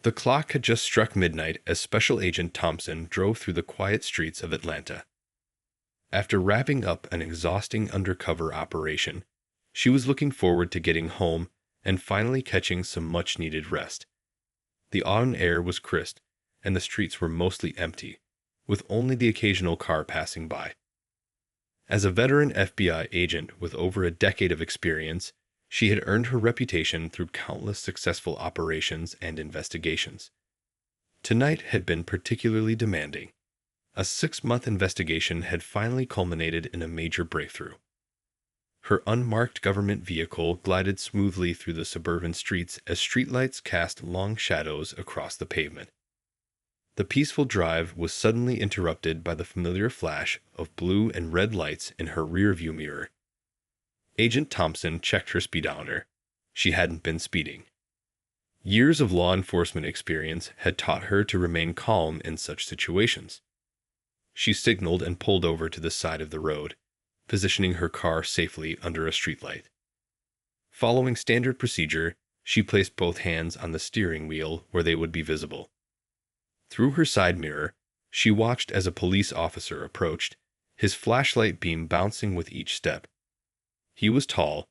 The clock had just struck midnight as Special Agent Thompson drove through the quiet streets of Atlanta. After wrapping up an exhausting undercover operation, she was looking forward to getting home and finally catching some much-needed rest. The autumn air was crisp, and the streets were mostly empty, with only the occasional car passing by. As a veteran FBI agent with over a decade of experience, she had earned her reputation through countless successful operations and investigations. Tonight had been particularly demanding. A 6-month investigation had finally culminated in a major breakthrough. Her unmarked government vehicle glided smoothly through the suburban streets as streetlights cast long shadows across the pavement. The peaceful drive was suddenly interrupted by the familiar flash of blue and red lights in her rearview mirror. Agent Thompson checked her speedometer. She hadn't been speeding. Years of law enforcement experience had taught her to remain calm in such situations. She signaled and pulled over to the side of the road, positioning her car safely under a streetlight. Following standard procedure, she placed both hands on the steering wheel where they would be visible. Through her side mirror, she watched as a police officer approached, his flashlight beam bouncing with each step. He was tall,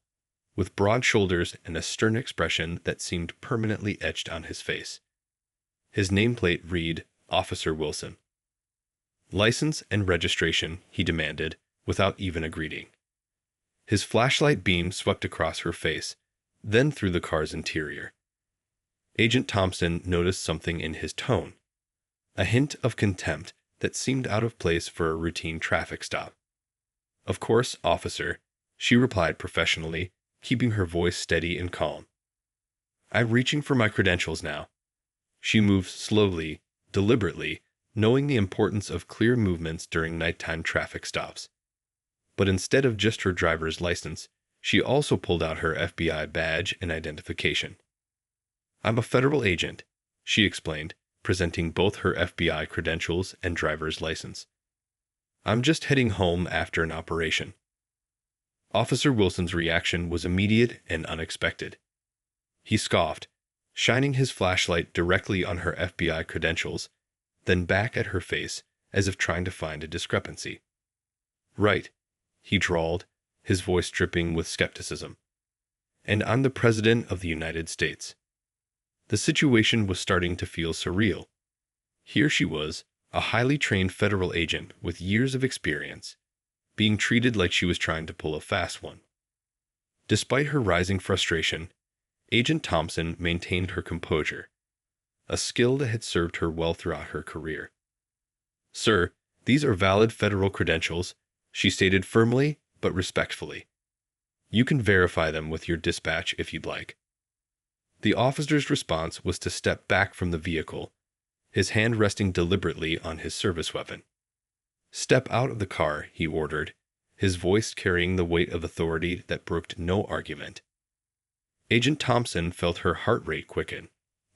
with broad shoulders and a stern expression that seemed permanently etched on his face. His nameplate read, "Officer Wilson." "License and registration," he demanded, without even a greeting. His flashlight beam swept across her face, then through the car's interior. Agent Thompson noticed something in his tone, a hint of contempt that seemed out of place for a routine traffic stop. "Of course, officer," she replied professionally, keeping her voice steady and calm. "I'm reaching for my credentials now." She moved slowly, deliberately, knowing the importance of clear movements during nighttime traffic stops. But instead of just her driver's license, she also pulled out her FBI badge and identification. "I'm a federal agent," she explained, presenting both her FBI credentials and driver's license. "I'm just heading home after an operation." Officer Wilson's reaction was immediate and unexpected. He scoffed, shining his flashlight directly on her FBI credentials, then back at her face as if trying to find a discrepancy. "Right," he drawled, his voice dripping with skepticism. "And I'm the President of the United States." The situation was starting to feel surreal. Here she was, a highly trained federal agent with years of experience, being treated like she was trying to pull a fast one. Despite her rising frustration, Agent Thompson maintained her composure, a skill that had served her well throughout her career. "Sir, these are valid federal credentials," she stated firmly but respectfully. "You can verify them with your dispatch if you'd like." The officer's response was to step back from the vehicle, his hand resting deliberately on his service weapon. "Step out of the car," he ordered, his voice carrying the weight of authority that brooked no argument. Agent Thompson felt her heart rate quicken,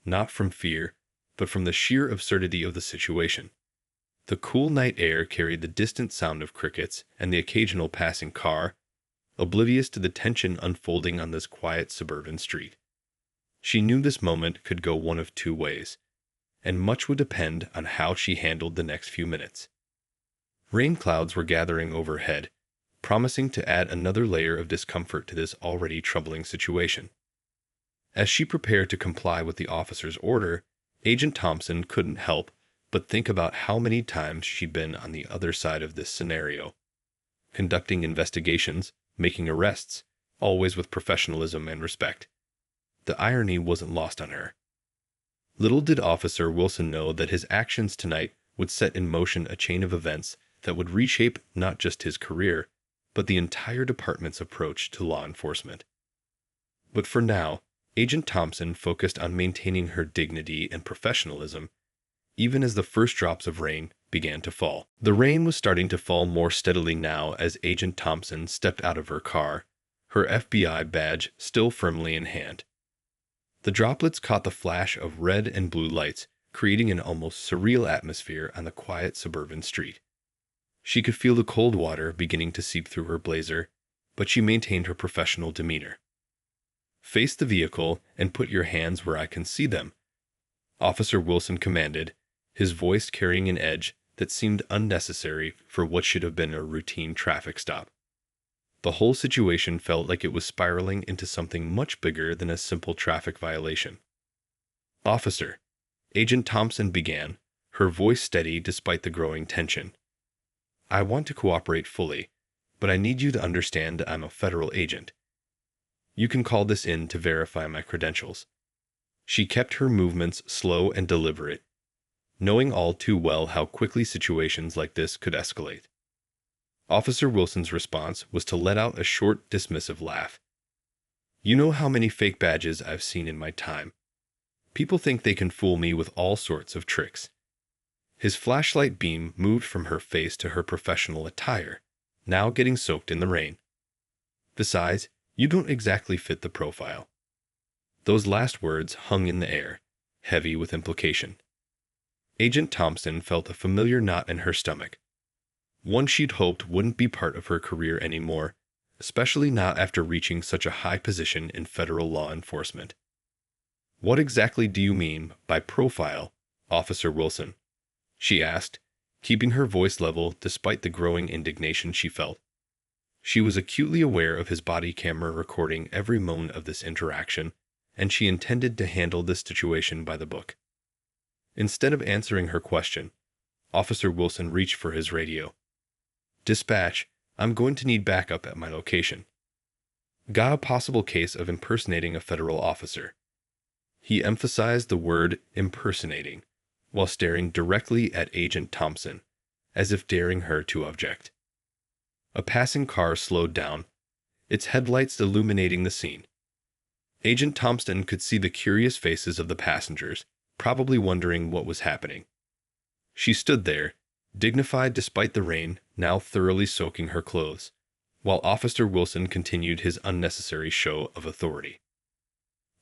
not from fear, but from the sheer absurdity of the situation. The cool night air carried the distant sound of crickets and the occasional passing car, oblivious to the tension unfolding on this quiet suburban street. She knew this moment could go one of two ways, and much would depend on how she handled the next few minutes. Rain clouds were gathering overhead, promising to add another layer of discomfort to this already troubling situation. As she prepared to comply with the officer's order, Agent Thompson couldn't help but think about how many times she'd been on the other side of this scenario, conducting investigations, making arrests, always with professionalism and respect. The irony wasn't lost on her. Little did Officer Wilson know that his actions tonight would set in motion a chain of events that would reshape not just his career, but the entire department's approach to law enforcement. But for now, Agent Thompson focused on maintaining her dignity and professionalism, even as the first drops of rain began to fall. The rain was starting to fall more steadily now as Agent Thompson stepped out of her car, her FBI badge still firmly in hand. The droplets caught the flash of red and blue lights, creating an almost surreal atmosphere on the quiet suburban street. She could feel the cold water beginning to seep through her blazer, but she maintained her professional demeanor. "Face the vehicle and put your hands where I can see them," Officer Wilson commanded, his voice carrying an edge that seemed unnecessary for what should have been a routine traffic stop. The whole situation felt like it was spiraling into something much bigger than a simple traffic violation. "Officer," Agent Thompson began, her voice steady despite the growing tension. "I want to cooperate fully, but I need you to understand that I'm a federal agent. You can call this in to verify my credentials." She kept her movements slow and deliberate, knowing all too well how quickly situations like this could escalate. Officer Wilson's response was to let out a short, dismissive laugh. "You know how many fake badges I've seen in my time. People think they can fool me with all sorts of tricks." His flashlight beam moved from her face to her professional attire, now getting soaked in the rain. "Besides, you don't exactly fit the profile." Those last words hung in the air, heavy with implication. Agent Thompson felt a familiar knot in her stomach. One she'd hoped wouldn't be part of her career anymore, especially not after reaching such a high position in federal law enforcement. "What exactly do you mean by profile, Officer Wilson?" she asked, keeping her voice level despite the growing indignation she felt. She was acutely aware of his body camera recording every moment of this interaction, and she intended to handle this situation by the book. Instead of answering her question, Officer Wilson reached for his radio. "Dispatch, I'm going to need backup at my location. Got a possible case of impersonating a federal officer." He emphasized the word impersonating, while staring directly at Agent Thompson, as if daring her to object. A passing car slowed down, its headlights illuminating the scene. Agent Thompson could see the curious faces of the passengers, probably wondering what was happening. She stood there, dignified despite the rain now thoroughly soaking her clothes, while Officer Wilson continued his unnecessary show of authority.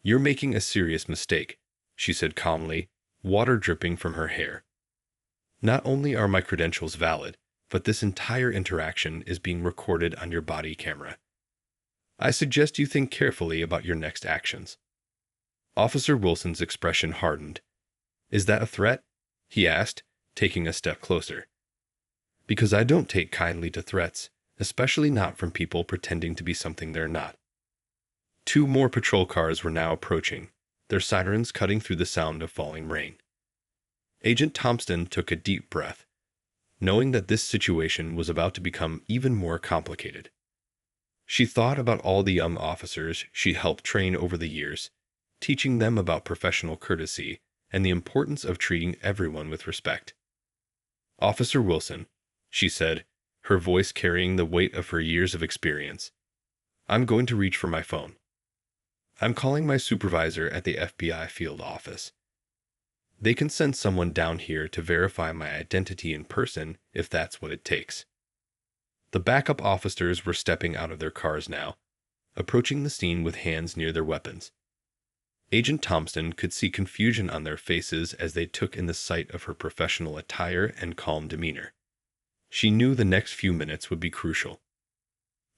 "You're making a serious mistake," she said calmly, water dripping from her hair. "Not only are my credentials valid, but this entire interaction is being recorded on your body camera. I suggest you think carefully about your next actions." Officer Wilson's expression hardened. "Is that a threat?" he asked, taking a step closer. "Because I don't take kindly to threats, especially not from people pretending to be something they're not." 2 more patrol cars were now approaching, their sirens cutting through the sound of falling rain. Agent Thompson took a deep breath, knowing that this situation was about to become even more complicated. She thought about all the young officers she helped train over the years, teaching them about professional courtesy and the importance of treating everyone with respect. "Officer Wilson," she said, her voice carrying the weight of her years of experience, "I'm going to reach for my phone. I'm calling my supervisor at the FBI field office. They can send someone down here to verify my identity in person if that's what it takes." The backup officers were stepping out of their cars now, approaching the scene with hands near their weapons. Agent Thompson could see confusion on their faces as they took in the sight of her professional attire and calm demeanor. She knew the next few minutes would be crucial.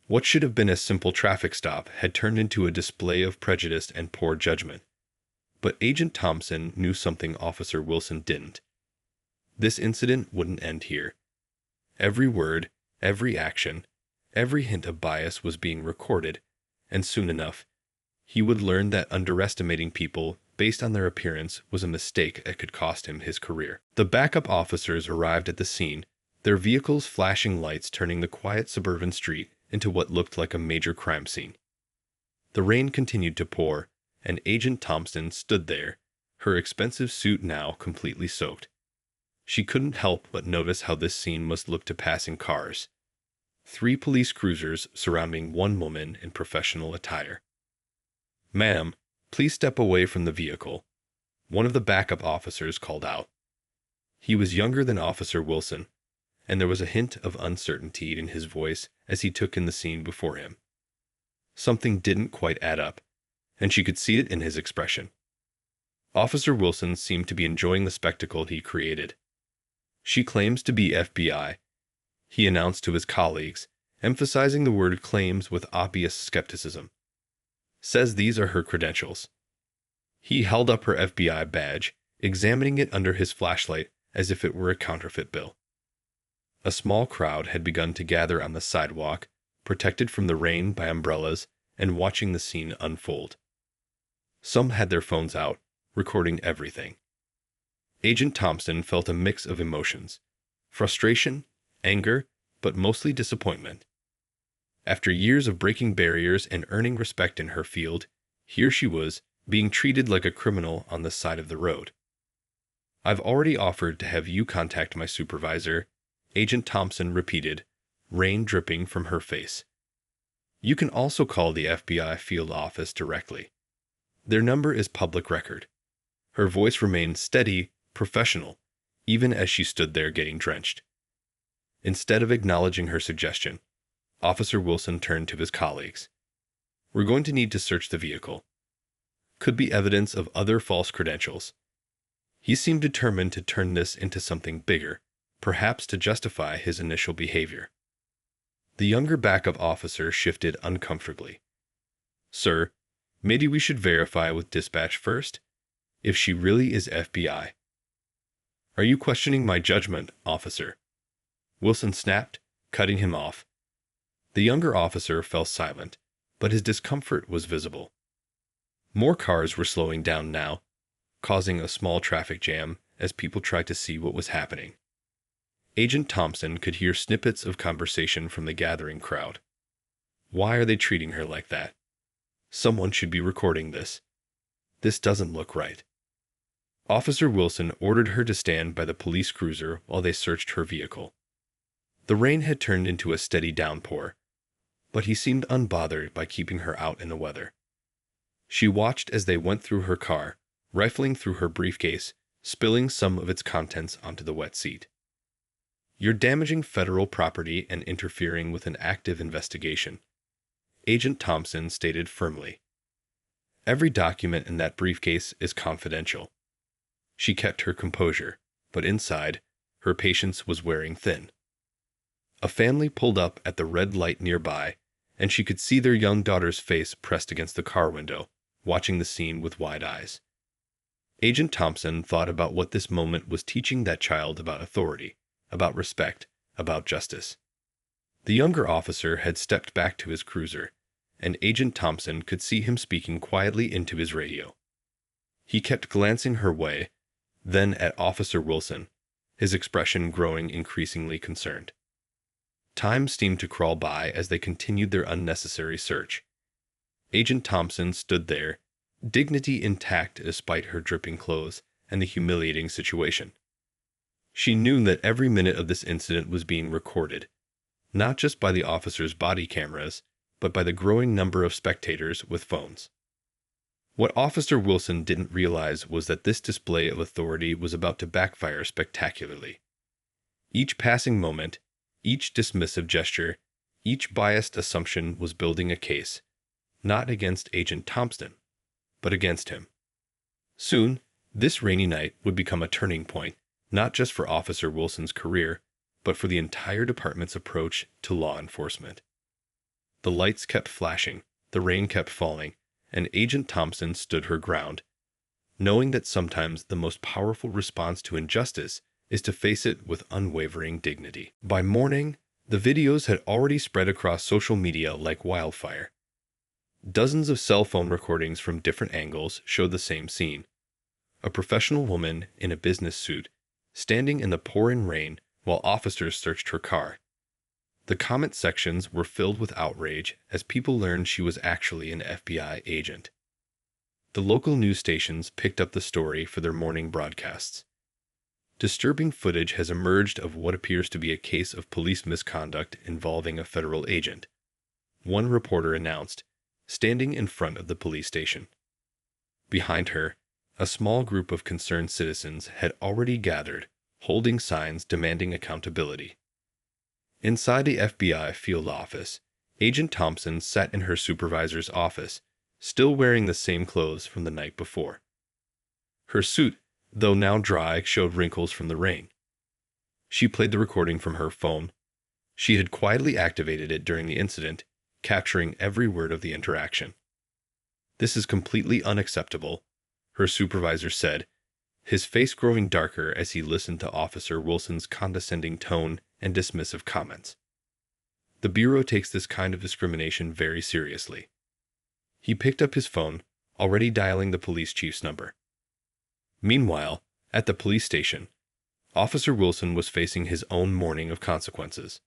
What should have been a simple traffic stop had turned into a display of prejudice and poor judgment. But Agent Thompson knew something Officer Wilson didn't. This incident wouldn't end here. Every word, every action, every hint of bias was being recorded, and soon enough, he would learn that underestimating people based on their appearance was a mistake that could cost him his career. The backup officers arrived at the scene, their vehicles flashing lights turning the quiet suburban street into what looked like a major crime scene. The rain continued to pour, and Agent Thompson stood there, her expensive suit now completely soaked. She couldn't help but notice how this scene must look to passing cars. 3 police cruisers surrounding one woman in professional attire. "Ma'am, please step away from the vehicle," one of the backup officers called out. He was younger than Officer Wilson, and there was a hint of uncertainty in his voice as he took in the scene before him. Something didn't quite add up, and she could see it in his expression. Officer Wilson seemed to be enjoying the spectacle he created. "She claims to be FBI," he announced to his colleagues, emphasizing the word claims with obvious skepticism. "Says these are her credentials." He held up her FBI badge, examining it under his flashlight as if it were a counterfeit bill. A small crowd had begun to gather on the sidewalk, protected from the rain by umbrellas and watching the scene unfold. Some had their phones out, recording everything. Agent Thompson felt a mix of emotions: frustration, anger, but mostly disappointment. After years of breaking barriers and earning respect in her field, here she was, being treated like a criminal on the side of the road. "I've already offered to have you contact my supervisor," Agent Thompson repeated, rain dripping from her face. "You can also call the FBI field office directly. Their number is public record." Her voice remained steady, professional, even as she stood there getting drenched. Instead of acknowledging her suggestion, Officer Wilson turned to his colleagues. "We're going to need to search the vehicle. Could be evidence of other false credentials." He seemed determined to turn this into something bigger, perhaps to justify his initial behavior. The younger backup officer shifted uncomfortably. "Sir, maybe we should verify with dispatch first, if she really is FBI." "Are you questioning my judgment, officer?" Wilson snapped, cutting him off. The younger officer fell silent, but his discomfort was visible. More cars were slowing down now, causing a small traffic jam as people tried to see what was happening. Agent Thompson could hear snippets of conversation from the gathering crowd. "Why are they treating her like that? Someone should be recording this. This doesn't look right." Officer Wilson ordered her to stand by the police cruiser while they searched her vehicle. The rain had turned into a steady downpour, but he seemed unbothered by keeping her out in the weather. She watched as they went through her car, rifling through her briefcase, spilling some of its contents onto the wet seat. "You're damaging federal property and interfering with an active investigation," Agent Thompson stated firmly. "Every document in that briefcase is confidential." She kept her composure, but inside, her patience was wearing thin. A family pulled up at the red light nearby, and she could see their young daughter's face pressed against the car window, watching the scene with wide eyes. Agent Thompson thought about what this moment was teaching that child about authority, about respect, about justice. The younger officer had stepped back to his cruiser, and Agent Thompson could see him speaking quietly into his radio. He kept glancing her way, then at Officer Wilson, his expression growing increasingly concerned. Time seemed to crawl by as they continued their unnecessary search. Agent Thompson stood there, dignity intact despite her dripping clothes and the humiliating situation. She knew that every minute of this incident was being recorded, not just by the officers' body cameras, but by the growing number of spectators with phones. What Officer Wilson didn't realize was that this display of authority was about to backfire spectacularly. Each passing moment, each dismissive gesture, each biased assumption was building a case, not against Agent Thompson, but against him. Soon, this rainy night would become a turning point, not just for Officer Wilson's career, but for the entire department's approach to law enforcement. The lights kept flashing, the rain kept falling, and Agent Thompson stood her ground, knowing that sometimes the most powerful response to injustice is to face it with unwavering dignity. By morning, the videos had already spread across social media like wildfire. Dozens of cell phone recordings from different angles showed the same scene: a professional woman in a business suit, standing in the pouring rain while officers searched her car. The comment sections were filled with outrage as people learned she was actually an FBI agent. The local news stations picked up the story for their morning broadcasts. Disturbing footage has emerged of what appears to be a case of police misconduct involving a federal agent, one reporter announced, standing in front of the police station. Behind her, a small group of concerned citizens had already gathered, holding signs demanding accountability. Inside the FBI field office, Agent Thompson sat in her supervisor's office, still wearing the same clothes from the night before. Her suit, though now dry, showed wrinkles from the rain. She played the recording from her phone. She had quietly activated it during the incident, capturing every word of the interaction. "This is completely unacceptable," her supervisor said, his face growing darker as he listened to Officer Wilson's condescending tone and dismissive comments. The Bureau takes this kind of discrimination very seriously. He picked up his phone, already dialing the police chief's number. Meanwhile, at the police station, Officer Wilson was facing his own morning of consequences.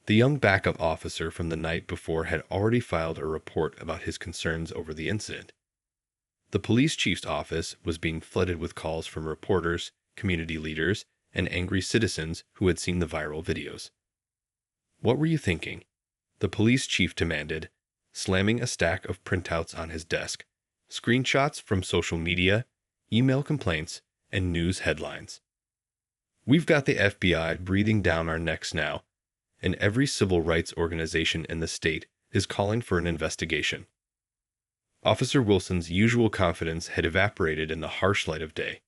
The young backup officer from the night before had already filed a report about his concerns over the incident. The police chief's office was being flooded with calls from reporters, community leaders, and angry citizens who had seen the viral videos. "What were you thinking?" the police chief demanded, slamming a stack of printouts on his desk, screenshots from social media, email complaints, and news headlines. "We've got the FBI breathing down our necks now, and every civil rights organization in the state is calling for an investigation." Officer Wilson's usual confidence had evaporated in the harsh light of day.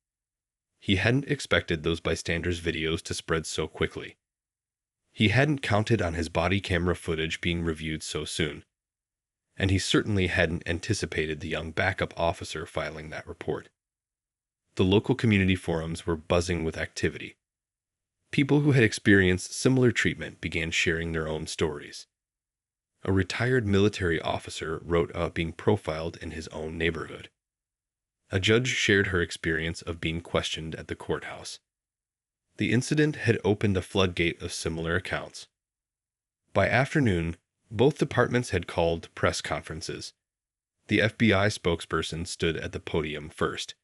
He hadn't expected those bystanders' videos to spread so quickly. He hadn't counted on his body camera footage being reviewed so soon. And he certainly hadn't anticipated the young backup officer filing that report. The local community forums were buzzing with activity. People who had experienced similar treatment began sharing their own stories. A retired military officer wrote about being profiled in his own neighborhood. A judge shared her experience of being questioned at the courthouse. The incident had opened a floodgate of similar accounts. By afternoon, both departments had called press conferences. The FBI spokesperson stood at the podium first.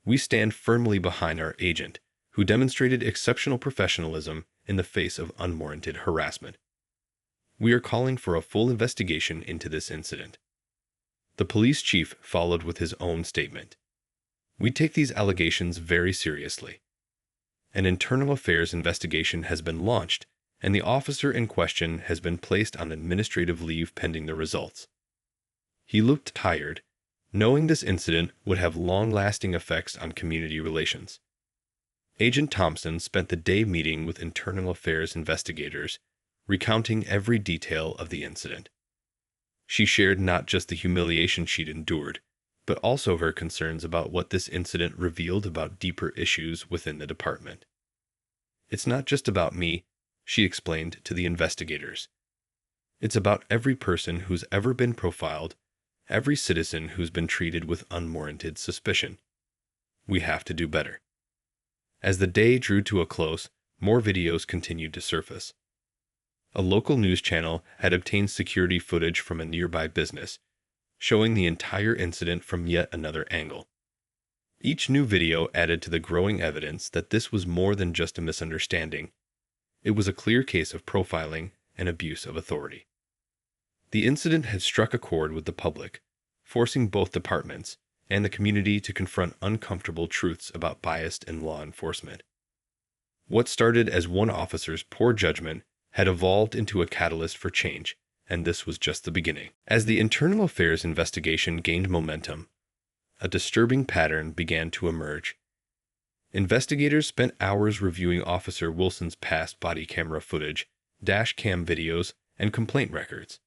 "We stand firmly behind our agent, who demonstrated exceptional professionalism in the face of unwarranted harassment. We are calling for a full investigation into this incident." The police chief followed with his own statement. "We take these allegations very seriously. An internal affairs investigation has been launched, and the officer in question has been placed on administrative leave pending the results." He looked tired, knowing this incident would have long-lasting effects on community relations. Agent Thompson spent the day meeting with internal affairs investigators, recounting every detail of the incident. She shared not just the humiliation she'd endured, but also her concerns about what this incident revealed about deeper issues within the department. "It's not just about me," she explained to the investigators. "It's about every person who's ever been profiled, every citizen who's been treated with unwarranted suspicion. We have to do better." As the day drew to a close, more videos continued to surface. A local news channel had obtained security footage from a nearby business, showing the entire incident from yet another angle. Each new video added to the growing evidence that this was more than just a misunderstanding. It was a clear case of profiling and abuse of authority. The incident had struck a chord with the public, forcing both departments and the community to confront uncomfortable truths about bias in law enforcement. What started as one officer's poor judgment had evolved into a catalyst for change, and this was just the beginning. As the internal affairs investigation gained momentum, a disturbing pattern began to emerge. Investigators spent hours reviewing Officer Wilson's past body camera footage, dash cam videos, and complaint records.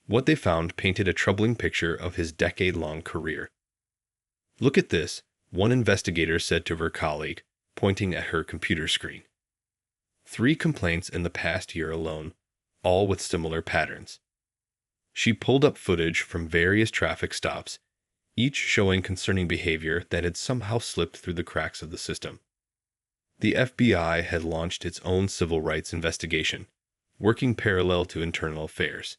What they found painted a troubling picture of his decade-long career. "Look at this," one investigator said to her colleague, pointing at her computer screen. 3 complaints in the past year alone, all with similar patterns. She pulled up footage from various traffic stops, each showing concerning behavior that had somehow slipped through the cracks of the system. The FBI had launched its own civil rights investigation, working parallel to internal affairs.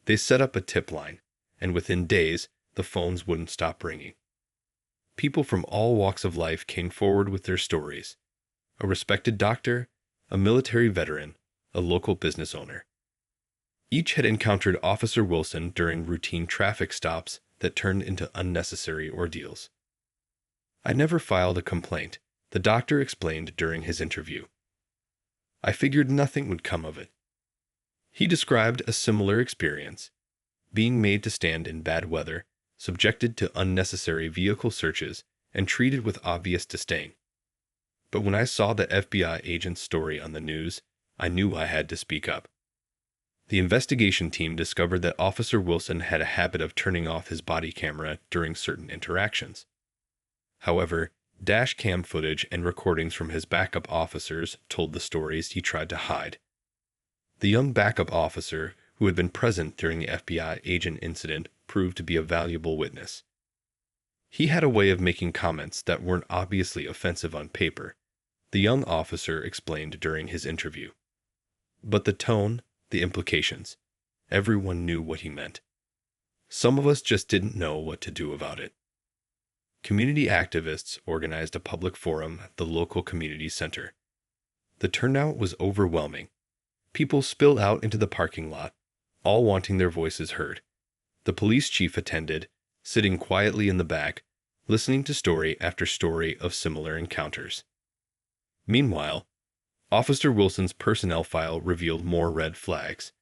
They set up a tip line, and within days, the phones wouldn't stop ringing. People from all walks of life came forward with their stories. A respected doctor, a military veteran, a local business owner. Each had encountered Officer Wilson during routine traffic stops that turned into unnecessary ordeals. "I never filed a complaint," the doctor explained during his interview. "I figured nothing would come of it." He described a similar experience, being made to stand in bad weather, subjected to unnecessary vehicle searches, and treated with obvious disdain. "But when I saw the FBI agent's story on the news, I knew I had to speak up." The investigation team discovered that Officer Wilson had a habit of turning off his body camera during certain interactions. However, dash cam footage and recordings from his backup officers told the stories he tried to hide. The young backup officer, who had been present during the FBI agent incident, proved to be a valuable witness. He had a way of making comments that weren't obviously offensive on paper, the young officer explained during his interview. But the tone, the implications, everyone knew what he meant. Some of us just didn't know what to do about it. Community activists organized a public forum at the local community center. The turnout was overwhelming. People spilled out into the parking lot, all wanting their voices heard. The police chief attended, sitting quietly in the back, listening to story after story of similar encounters. Meanwhile, Officer Wilson's personnel file revealed more red flags.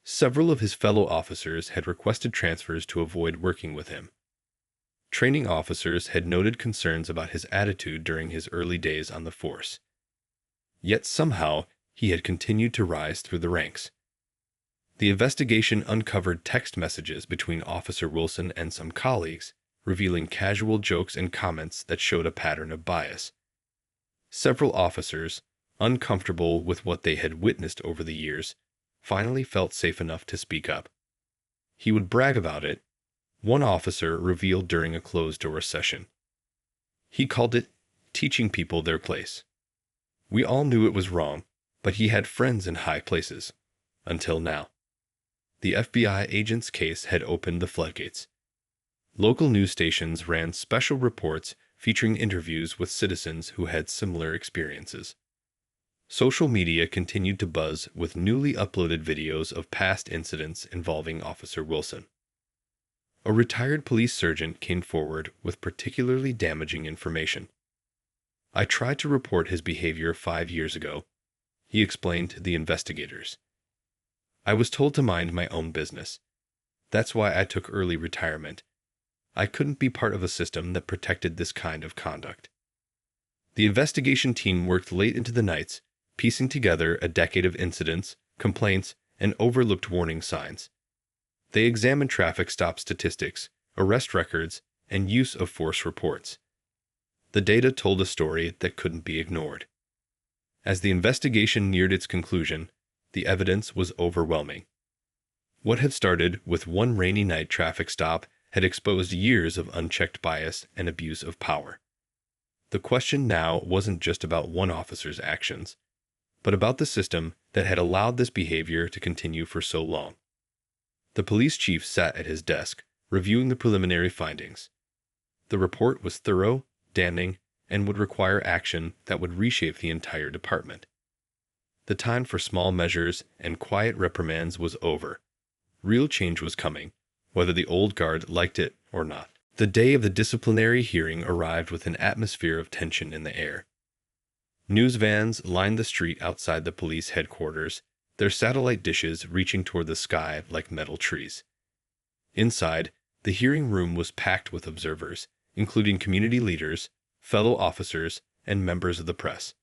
Several of his fellow officers had requested transfers to avoid working with him. Training officers had noted concerns about his attitude during his early days on the force. Yet somehow, he had continued to rise through the ranks. The investigation uncovered text messages between Officer Wilson and some colleagues, revealing casual jokes and comments that showed a pattern of bias. Several officers, uncomfortable with what they had witnessed over the years, finally felt safe enough to speak up. He would brag about it, one officer revealed during a closed-door session. He called it teaching people their place. We all knew it was wrong, but he had friends in high places. Until now. The FBI agent's case had opened the floodgates. Local news stations ran special reports featuring interviews with citizens who had similar experiences. Social media continued to buzz with newly uploaded videos of past incidents involving Officer Wilson. A retired police sergeant came forward with particularly damaging information. I tried to report his behavior 5 years ago, he explained to the investigators. I was told to mind my own business. That's why I took early retirement. I couldn't be part of a system that protected this kind of conduct. The investigation team worked late into the nights, piecing together a decade of incidents, complaints, and overlooked warning signs. They examined traffic stop statistics, arrest records, and use of force reports. The data told a story that couldn't be ignored. As the investigation neared its conclusion, the evidence was overwhelming. What had started with one rainy night traffic stop had exposed years of unchecked bias and abuse of power. The question now wasn't just about one officer's actions, but about the system that had allowed this behavior to continue for so long. The police chief sat at his desk, reviewing the preliminary findings. The report was thorough, damning, and would require action that would reshape the entire department. The time for small measures and quiet reprimands was over. Real change was coming, whether the old guard liked it or not. The day of the disciplinary hearing arrived with an atmosphere of tension in the air. News vans lined the street outside the police headquarters, their satellite dishes reaching toward the sky like metal trees. Inside, the hearing room was packed with observers, including community leaders, fellow officers, and members of the press.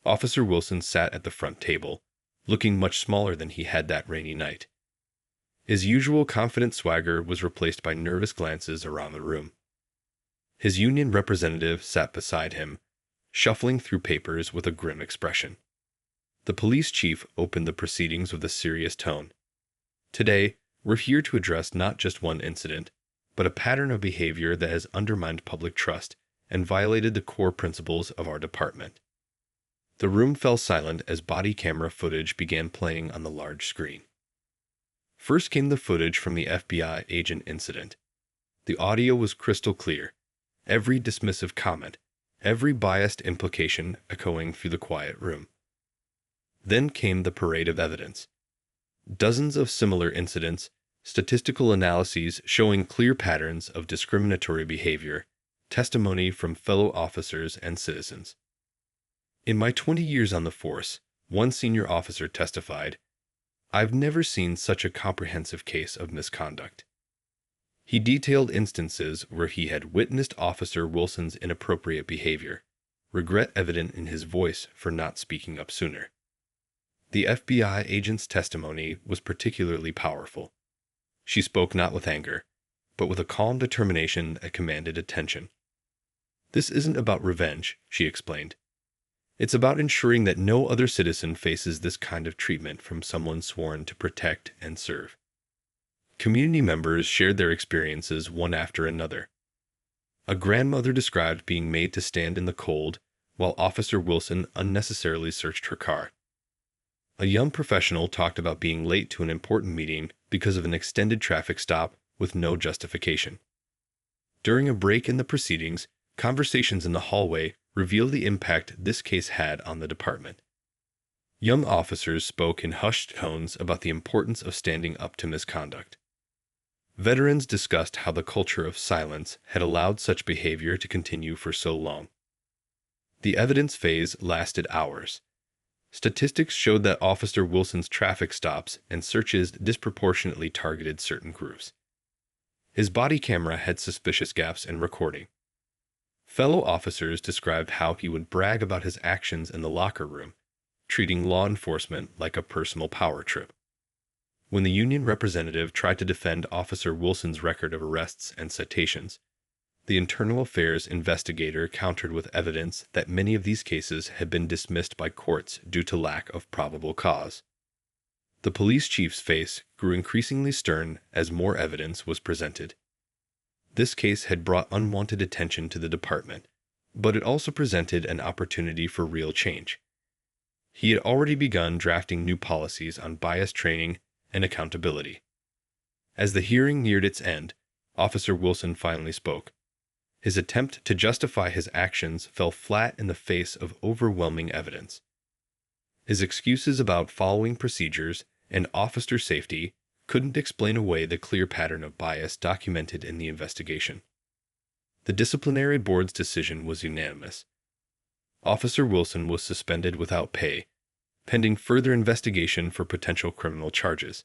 Officer Wilson sat at the front table, looking much smaller than he had that rainy night. His usual confident swagger was replaced by nervous glances around the room. His union representative sat beside him, shuffling through papers with a grim expression. The police chief opened the proceedings with a serious tone. Today, we're here to address not just one incident, but a pattern of behavior that has undermined public trust and violated the core principles of our department. The room fell silent as body camera footage began playing on the large screen. First came the footage from the FBI agent incident. The audio was crystal clear, every dismissive comment, every biased implication echoing through the quiet room. Then came the parade of evidence. Dozens of similar incidents, statistical analyses showing clear patterns of discriminatory behavior, testimony from fellow officers and citizens. In my 20 years on the force, one senior officer testified, "I've never seen such a comprehensive case of misconduct." He detailed instances where he had witnessed Officer Wilson's inappropriate behavior, regret evident in his voice for not speaking up sooner. The FBI agent's testimony was particularly powerful. She spoke not with anger, but with a calm determination that commanded attention. This isn't about revenge, she explained. It's about ensuring that no other citizen faces this kind of treatment from someone sworn to protect and serve. Community members shared their experiences one after another. A grandmother described being made to stand in the cold while Officer Wilson unnecessarily searched her car. A young professional talked about being late to an important meeting because of an extended traffic stop with no justification. During a break in the proceedings, conversations in the hallway revealed the impact this case had on the department. Young officers spoke in hushed tones about the importance of standing up to misconduct. Veterans discussed how the culture of silence had allowed such behavior to continue for so long. The evidence phase lasted hours. Statistics showed that Officer Wilson's traffic stops and searches disproportionately targeted certain groups. His body camera had suspicious gaps in recording. Fellow officers described how he would brag about his actions in the locker room, treating law enforcement like a personal power trip. When the union representative tried to defend Officer Wilson's record of arrests and citations, the internal affairs investigator countered with evidence that many of these cases had been dismissed by courts due to lack of probable cause. The police chief's face grew increasingly stern as more evidence was presented. This case had brought unwanted attention to the department, but it also presented an opportunity for real change. He had already begun drafting new policies on bias training and accountability. As the hearing neared its end, Officer Wilson finally spoke. His attempt to justify his actions fell flat in the face of overwhelming evidence. His excuses about following procedures and officer safety couldn't explain away the clear pattern of bias documented in the investigation. The disciplinary board's decision was unanimous. Officer Wilson was suspended without pay, pending further investigation for potential criminal charges.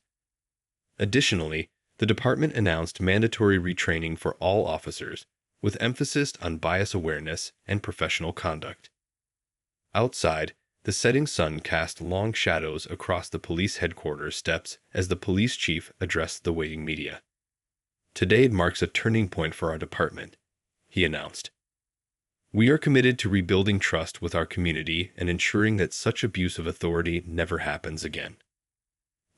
Additionally, the department announced mandatory retraining for all officers, with emphasis on bias awareness and professional conduct. Outside, the setting sun cast long shadows across the police headquarters steps as the police chief addressed the waiting media. "Today marks a turning point for our department," he announced. "We are committed to rebuilding trust with our community and ensuring that such abuse of authority never happens again."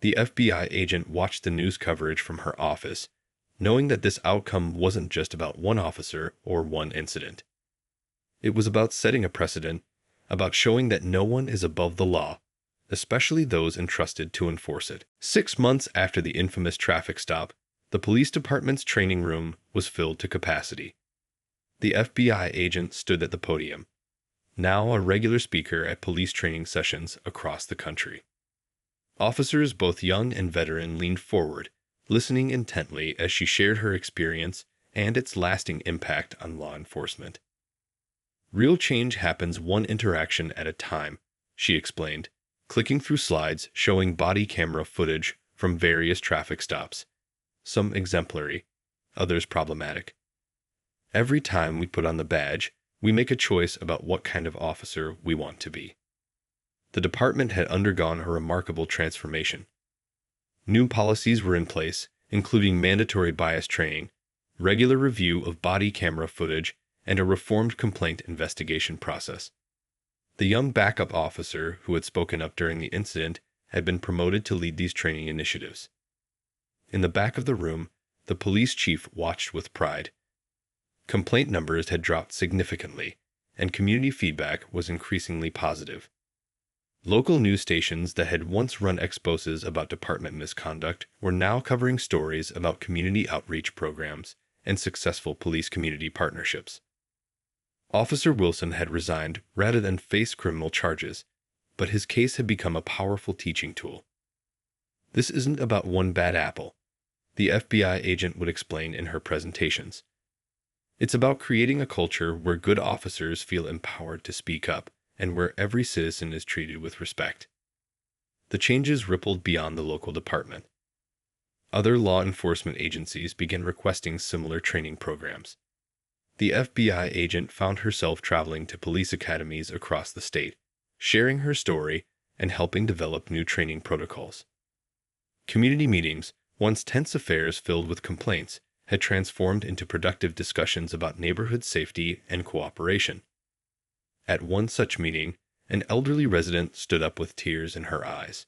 The FBI agent watched the news coverage from her office, knowing that this outcome wasn't just about one officer or one incident. It was about setting a precedent, about showing that no one is above the law, especially those entrusted to enforce it. 6 months after the infamous traffic stop, the police department's training room was filled to capacity. The FBI agent stood at the podium, now a regular speaker at police training sessions across the country. Officers, both young and veteran, leaned forward, listening intently as she shared her experience and its lasting impact on law enforcement. "Real change happens one interaction at a time," she explained, clicking through slides showing body camera footage from various traffic stops, some exemplary, others problematic. "Every time we put on the badge, we make a choice about what kind of officer we want to be." The department had undergone a remarkable transformation. New policies were in place, including mandatory bias training, regular review of body camera footage, and a reformed complaint investigation process. The young backup officer who had spoken up during the incident had been promoted to lead these training initiatives. In the back of the room, the police chief watched with pride. Complaint numbers had dropped significantly, and community feedback was increasingly positive. Local news stations that had once run exposes about department misconduct were now covering stories about community outreach programs and successful police-community partnerships. Officer Wilson had resigned rather than face criminal charges, but his case had become a powerful teaching tool. "This isn't about one bad apple," the FBI agent would explain in her presentations. "It's about creating a culture where good officers feel empowered to speak up and where every citizen is treated with respect." The changes rippled beyond the local department. Other law enforcement agencies began requesting similar training programs. The FBI agent found herself traveling to police academies across the state, sharing her story and helping develop new training protocols. Community meetings, once tense affairs filled with complaints, had transformed into productive discussions about neighborhood safety and cooperation. At one such meeting, an elderly resident stood up with tears in her eyes.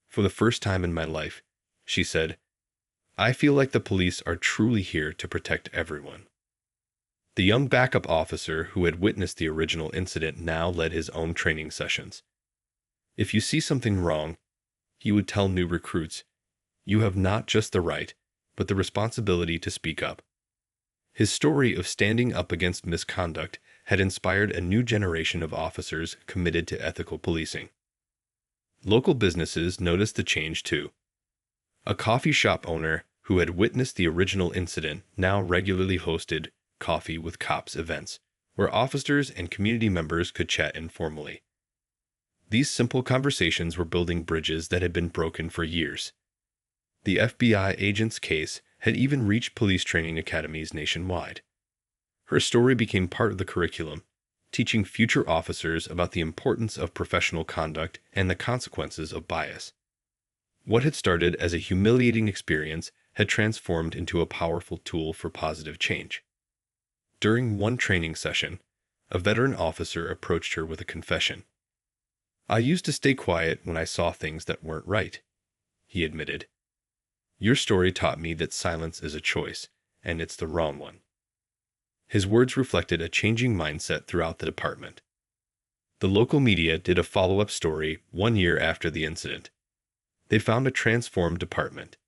"For the first time in my life," she said, "I feel like the police are truly here to protect everyone." The young backup officer who had witnessed the original incident now led his own training sessions. If you see something wrong, he would tell new recruits, you have not just the right, but the responsibility to speak up. His story of standing up against misconduct had inspired a new generation of officers committed to ethical policing. Local businesses noticed the change too. A coffee shop owner who had witnessed the original incident now regularly hosted Coffee with Cops events, where officers and community members could chat informally. These simple conversations were building bridges that had been broken for years. The FBI agent's case had even reached police training academies nationwide. Her story became part of the curriculum, teaching future officers about the importance of professional conduct and the consequences of bias. What had started as a humiliating experience had transformed into a powerful tool for positive change. During one training session, a veteran officer approached her with a confession. "I used to stay quiet when I saw things that weren't right," he admitted. "Your story taught me that silence is a choice, and it's the wrong one." His words reflected a changing mindset throughout the department. The local media did a follow-up story 1 year after the incident. They found a transformed department,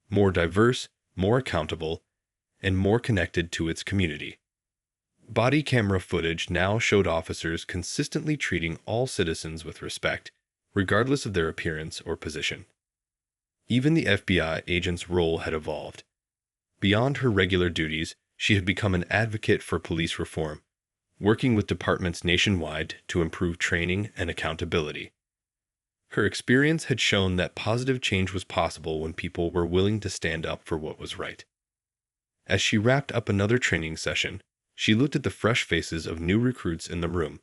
more diverse, more accountable, and more connected to its community. Body camera footage now showed officers consistently treating all citizens with respect, regardless of their appearance or position. Even the FBI agent's role had evolved. Beyond her regular duties, she had become an advocate for police reform, working with departments nationwide to improve training and accountability. Her experience had shown that positive change was possible when people were willing to stand up for what was right. As she wrapped up another training session, she looked at the fresh faces of new recruits in the room.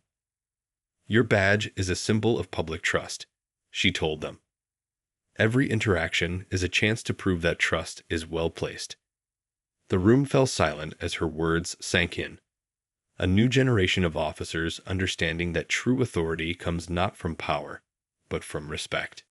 "Your badge is a symbol of public trust," she told them. "Every interaction is a chance to prove that trust is well placed." The room fell silent as her words sank in. A new generation of officers understanding that true authority comes not from power, but from respect.